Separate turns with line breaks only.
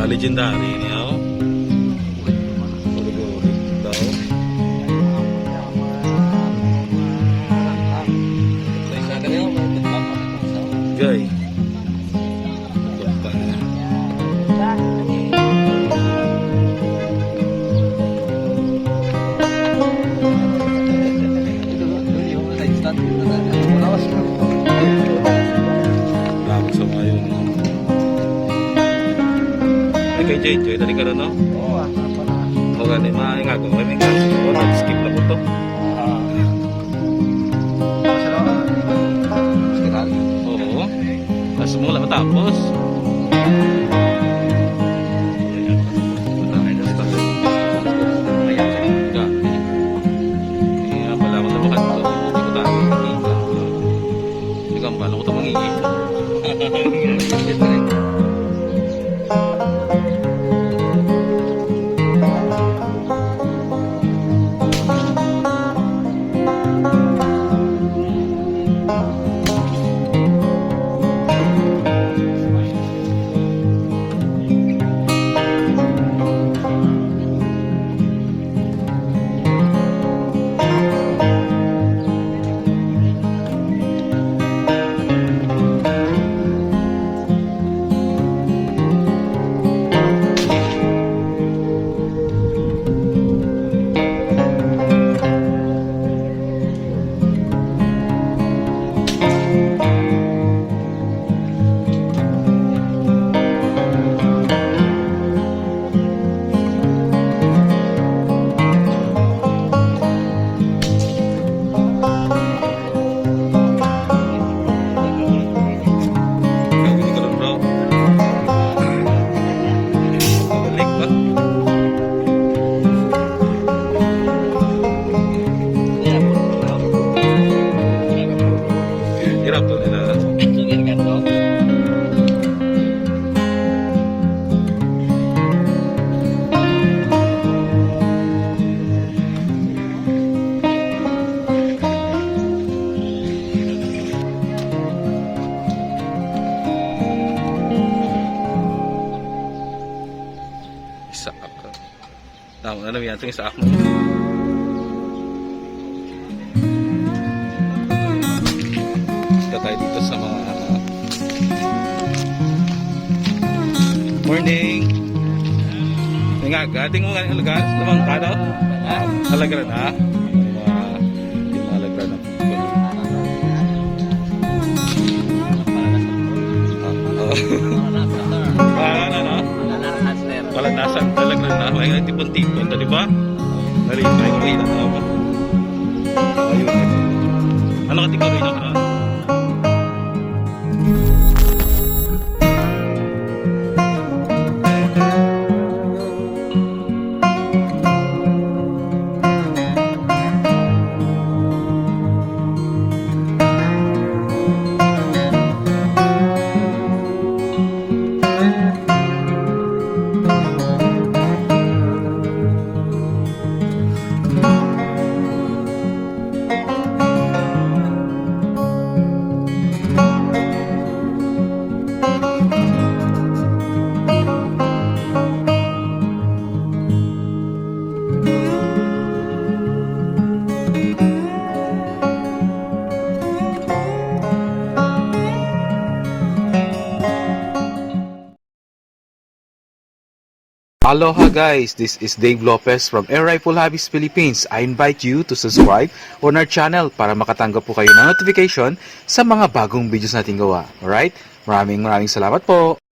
legendary niya, oh. Uri-uri daw. Gay. Gulpa na. Labog sa mga yun. Ay kay Joy, tali ka rin, no? O gani, nga ko. May kasi ko, nag-skip na ko to. Oo. Tapos mula matapos. Kaya pala ako nabakan to. Hindi ko tayo. Hindi ka pala ko ito mangingi. Hirap to nila. Isa ako. Tama na naman itong isa ako. Tayo dito sa mga morning. Nga, ating mga alaga, lamang ka daw? Alagran ha? Yung alagran na palanasan alagran na. May nga tipon-tipon, di ba? Naripay ko rin na ba? Ayun. Ano ka tingin ko rin?
Aloha guys, this is Dave Lopez from Air Rifle Hobbies Philippines. I invite you to subscribe on our channel para makatanggap po kayo ng notification sa mga bagong videos natin gawa. Alright? Maraming salamat po.